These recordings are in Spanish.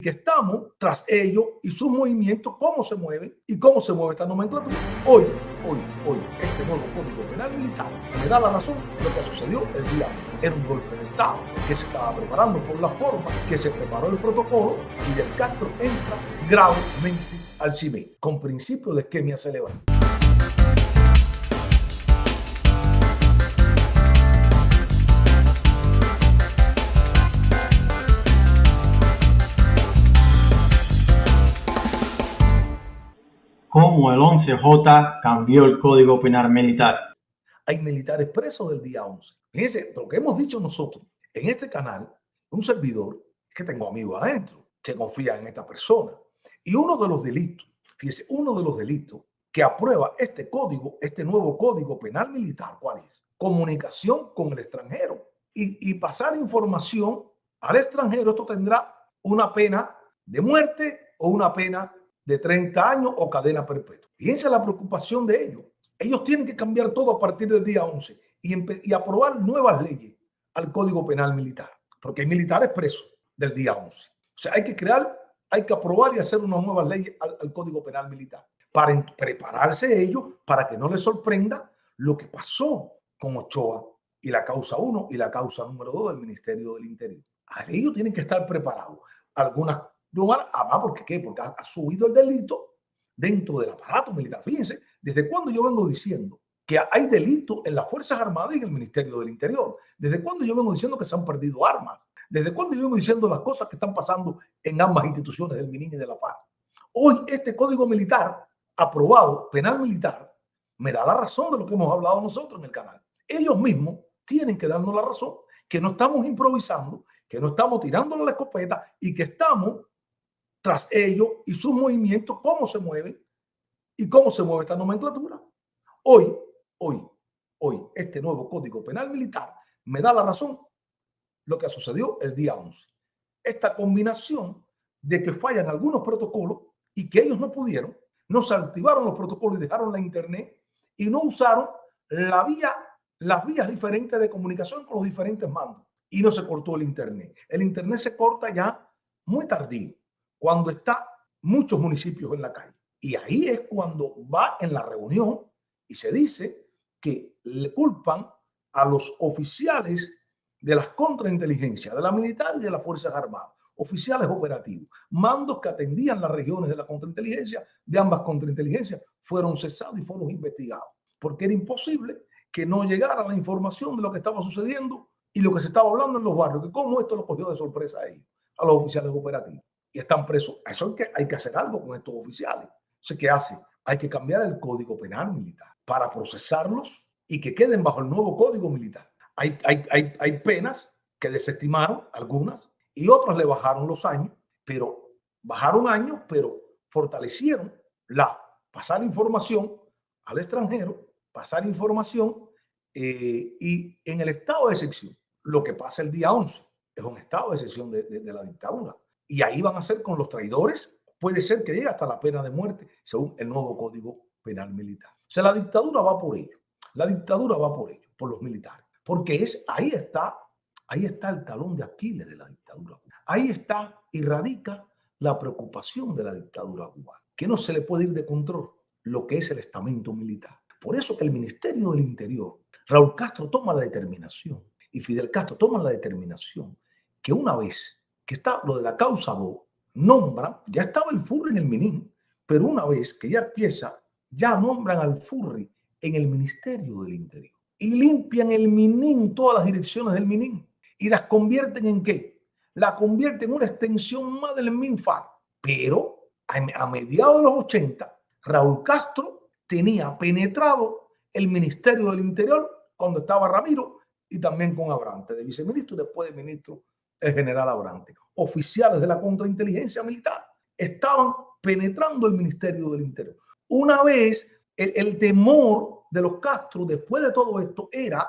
que estamos tras ellos y sus movimientos, cómo se mueven y cómo se mueve esta nomenclatura. Hoy, este nuevo Código Penal Militar me da la razón de lo que sucedió el día. Era un golpe de Estado que se estaba preparando por la forma que se preparó el protocolo y Fidel Castro entra gravemente al CIME con principio de isquemia cerebral. Cómo el 11J cambió el Código Penal Militar. Hay militares presos del día 11. Fíjense, lo que hemos dicho nosotros en este canal, un servidor, que tengo amigos adentro, que confían en esta persona. Y uno de los delitos, fíjense, uno de los delitos que aprueba este código, este nuevo Código Penal Militar, ¿cuál es? Comunicación con el extranjero. Y pasar información al extranjero, esto tendrá una pena de muerte o una pena de 30 años o cadena perpetua. Fíjense la preocupación de ellos. Ellos tienen que cambiar todo a partir del día 11 y aprobar nuevas leyes al Código Penal Militar, porque hay militares presos del día 11. O sea, hay que aprobar y hacer unas nuevas leyes al Código Penal Militar para prepararse ellos para que no les sorprenda lo que pasó con Ochoa y la causa 1 y la causa número 2 del Ministerio del Interior. Ellos tienen que estar preparados. Algunas además, ¿por qué? Porque ha subido el delito dentro del aparato militar. Fíjense, ¿desde cuándo yo vengo diciendo que hay delito en las Fuerzas Armadas y en el Ministerio del Interior? ¿Desde cuándo yo vengo diciendo que se han perdido armas? ¿Desde cuándo yo vengo diciendo las cosas que están pasando en ambas instituciones del MININ y de la FARC? Hoy este Código Militar aprobado, penal militar, me da la razón de lo que hemos hablado nosotros en el canal. Ellos mismos tienen que darnos la razón, que no estamos improvisando, que no estamos tirándole la escopeta y que estamos tras ellos y sus movimientos, cómo se mueven y cómo se mueve esta nomenclatura. Hoy, este nuevo Código Penal Militar me da la razón lo que sucedió el día 11. Esta combinación de que fallan algunos protocolos y que ellos no pudieron, no se activaron los protocolos y dejaron la internet y no usaron las vías diferentes de comunicación con los diferentes mandos y no se cortó el internet. El internet se corta ya muy tardío, cuando está muchos municipios en la calle. Y ahí es cuando va en la reunión y se dice que le culpan a los oficiales de las contrainteligencias, de la militar y de las Fuerzas Armadas, oficiales operativos, mandos que atendían las regiones de la contrainteligencia, de ambas contrainteligencias, fueron cesados y fueron investigados, porque era imposible que no llegara la información de lo que estaba sucediendo y lo que se estaba hablando en los barrios, que cómo esto lo cogió de sorpresa a ellos, a los oficiales operativos. Y están presos. Eso hay que hacer algo con estos oficiales. ¿Qué hace? Hay que cambiar el Código Penal Militar para procesarlos y que queden bajo el nuevo Código Militar. Hay penas que desestimaron algunas y otras le bajaron los años, pero bajaron años, pero fortalecieron pasar información al extranjero, pasar información y en el estado de excepción. Lo que pasa el día 11 es un estado de excepción de la dictadura. Y ahí van a ser con los traidores, puede ser que llegue hasta la pena de muerte, según el nuevo Código Penal Militar. O sea, la dictadura va por ello. La dictadura va por ello, por los militares. Porque ahí está el talón de Aquiles de la dictadura. Ahí está y radica la preocupación de la dictadura cubana, que no se le puede ir de control lo que es el estamento militar. Por eso que el Ministerio del Interior, Raúl Castro toma la determinación y Fidel Castro toma la determinación que una vez que está lo de la causa 2, nombran, ya estaba el FURRI en el MININ, pero una vez que ya empieza, ya nombran al FURRI en el Ministerio del Interior. Y limpian el MININ, todas las direcciones del MININ, y las convierten ¿en qué? La convierten en una extensión más del MINFAR. Pero a mediados de los 80, Raúl Castro tenía penetrado el Ministerio del Interior cuando estaba Ramiro y también con Abrante, de viceministro y después de ministro el general Abrante. Oficiales de la contrainteligencia militar estaban penetrando el Ministerio del Interior. Una vez, el temor de los Castro después de todo esto era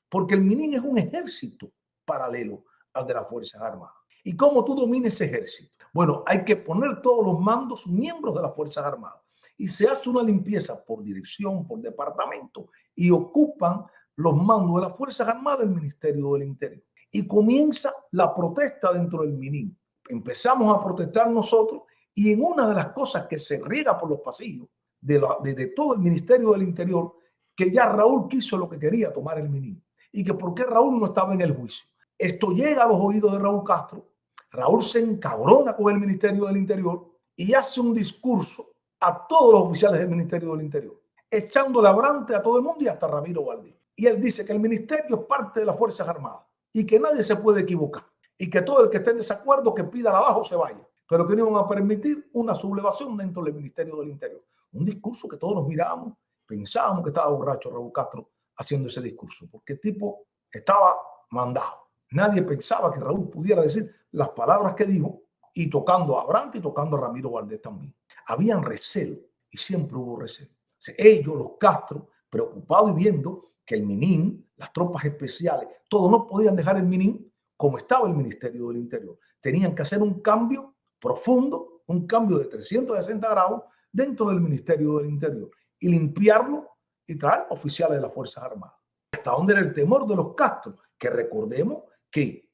porque el MININ es un ejército paralelo al de las Fuerzas Armadas. ¿Y cómo tú dominas ese ejército? Bueno, hay que poner todos los mandos miembros de las Fuerzas Armadas y se hace una limpieza por dirección, por departamento y ocupan los mandos de las Fuerzas Armadas del Ministerio del Interior. Y comienza la protesta dentro del MININ. empezamos a protestar nosotros y en una de las cosas que se riega por los pasillos de todo el Ministerio del Interior, que ya Raúl quiso lo que quería, tomar el Minin, y que por qué Raúl no estaba en el juicio. Esto llega a los oídos de Raúl Castro. Raúl se encabrona con el Ministerio del Interior y hace un discurso a todos los oficiales del Ministerio del Interior, echándole abrante a todo el mundo y hasta a Ramiro Valdés. Y él dice que el ministerio es parte de las Fuerzas Armadas y que nadie se puede equivocar y que todo el que esté en desacuerdo que pida abajo se vaya, pero que no iban a permitir una sublevación dentro del Ministerio del Interior. Un discurso que todos nos mirábamos, pensábamos que estaba borracho Raúl Castro haciendo ese discurso, porque el tipo estaba mandado. Nadie pensaba que Raúl pudiera decir las palabras que dijo y tocando a Abrante y tocando a Ramiro Valdés también. Habían recelo y siempre hubo recelo. O sea, ellos, los Castro, preocupados y viendo que el Minin, las tropas especiales, todos no podían dejar el Minin como estaba el Ministerio del Interior. Tenían que hacer un cambio profundo, un cambio de 360 grados dentro del Ministerio del Interior y limpiarlo y traer oficiales de las Fuerzas Armadas. ¿Hasta dónde era el temor de los Castro? Que recordemos que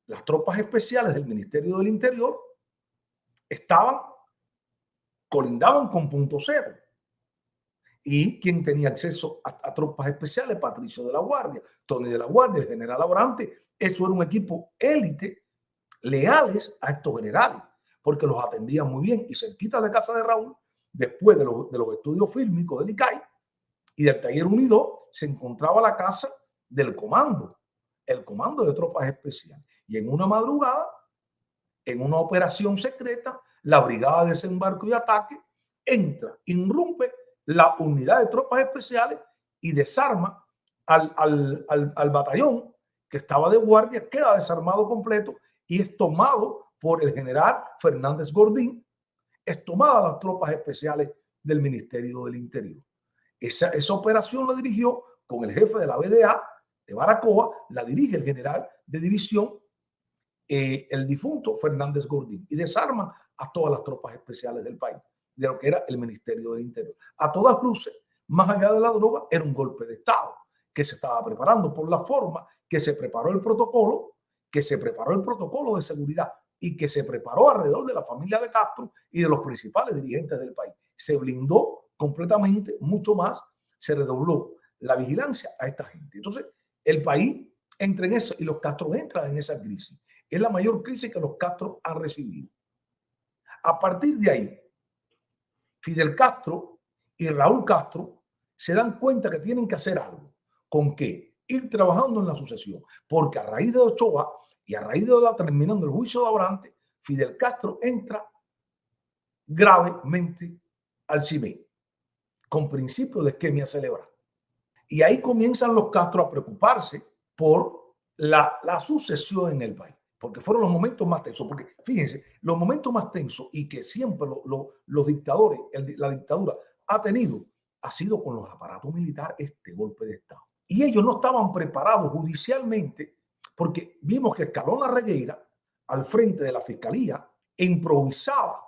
las tropas especiales del Ministerio del Interior colindaban con Punto Cero. Y quien tenía acceso a tropas especiales, Patricio de la Guardia, Tony de la Guardia, el general Abrante. Eso era un equipo élite, leales a estos generales, porque los atendían muy bien. Y cerquita de la casa de Raúl, después de los estudios fílmicos del ICAI y del taller unido, se encontraba la casa del comando, el comando de tropas especiales. Y en una madrugada, en una operación secreta, la brigada de desembarco y ataque entra, irrumpe la unidad de tropas especiales y desarma al batallón que estaba de guardia, queda desarmado completo y es tomado por el general Fernández Gordín, es tomada las tropas especiales del Ministerio del Interior. Esa operación la dirigió con el jefe de la BDA de Baracoa, la dirige el general de división, el difunto Fernández Gordín, y desarma a todas las tropas especiales del país, de lo que era el Ministerio del Interior. A todas luces, más allá de la droga, era un golpe de Estado que se estaba preparando por la forma que se preparó el protocolo, de seguridad y que se preparó alrededor de la familia de Castro y de los principales dirigentes del país. Se blindó completamente, mucho más, se redobló la vigilancia a esta gente. Entonces, el país entra en eso y los Castro entran en esa crisis. Es la mayor crisis que los Castro han recibido. A partir de ahí, Fidel Castro y Raúl Castro se dan cuenta que tienen que hacer algo. ¿Con qué? Ir trabajando en la sucesión. Porque a raíz de Ochoa y a raíz de terminando el juicio de Abrante, Fidel Castro entra gravemente al CIME con principio de isquemia cerebral. Y ahí comienzan los Castro a preocuparse por la sucesión en el país. Porque fueron los momentos más tensos. Porque fíjense, los momentos más tensos y que siempre los dictadores, la dictadura ha tenido, ha sido con los aparatos militares, este golpe de Estado. Y ellos no estaban preparados judicialmente porque vimos que Escalona Regueira, al frente de la fiscalía, improvisaba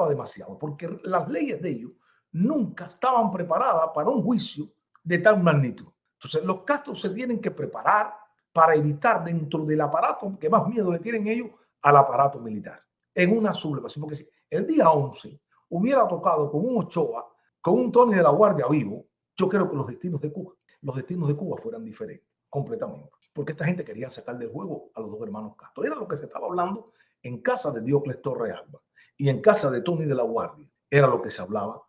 demasiado, porque las leyes de ellos nunca estaban preparadas para un juicio de tal magnitud. Entonces, los Castro se tienen que preparar para evitar dentro del aparato, que más miedo le tienen ellos al aparato militar, en una sublevación. Porque si el día 11 hubiera tocado con un Ochoa, con un Tony de la Guardia vivo, yo creo que los destinos de Cuba fueran diferentes, completamente. Porque esta gente quería sacar del juego a los dos hermanos Castro. Era lo que se estaba hablando en casa de Diocles Torre Alba y en casa de Tony de la Guardia. Era lo que se hablaba,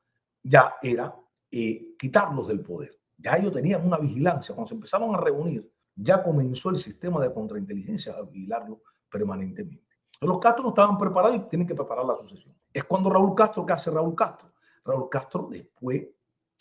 ya era quitarlos del poder. Ya ellos tenían una vigilancia. Cuando se empezaron a reunir, ya comenzó el sistema de contrainteligencia a vigilarlo permanentemente. Los Castro no estaban preparados y tienen que preparar la sucesión. Es cuando Raúl Castro, ¿qué hace Raúl Castro? Raúl Castro después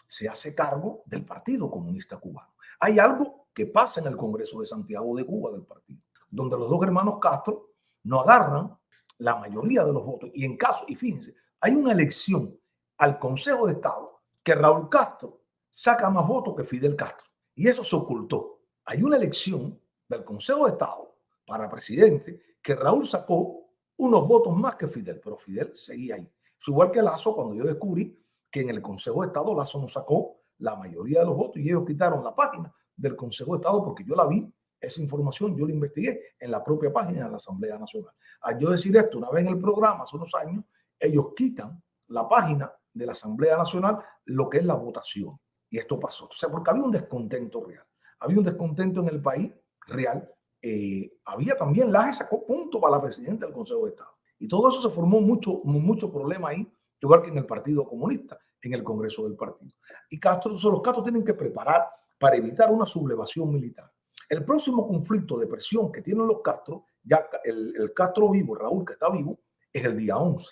se hace cargo del Partido Comunista Cubano. Hay algo que pasa en el Congreso de Santiago de Cuba del partido, donde los dos hermanos Castro no agarran la mayoría de los votos. Y fíjense, hay una elección al Consejo de Estado que Raúl Castro saca más votos que Fidel Castro. Y eso se ocultó. Hay una elección del Consejo de Estado para presidente que Raúl sacó unos votos más que Fidel, pero Fidel seguía ahí. Es igual que Lazo, cuando yo descubrí que en el Consejo de Estado Lazo no sacó la mayoría de los votos y ellos quitaron la página del Consejo de Estado porque yo la vi Esa información yo la investigué en la propia página de la Asamblea Nacional. Al yo decir esto una vez en el programa, hace unos años, ellos quitan la página de la Asamblea Nacional lo que es la votación. Y esto pasó. O sea, porque había un descontento real. Había un descontento en el país real. Había también, Laje sacó punto para la presidenta del Consejo de Estado. Y todo eso se formó mucho problema ahí, igual que en el Partido Comunista, en el Congreso del partido. Y Castro, los Castro tienen que preparar para evitar una sublevación militar. El próximo conflicto de presión que tienen los Castro, ya el Castro vivo, Raúl que está vivo, es el día 11.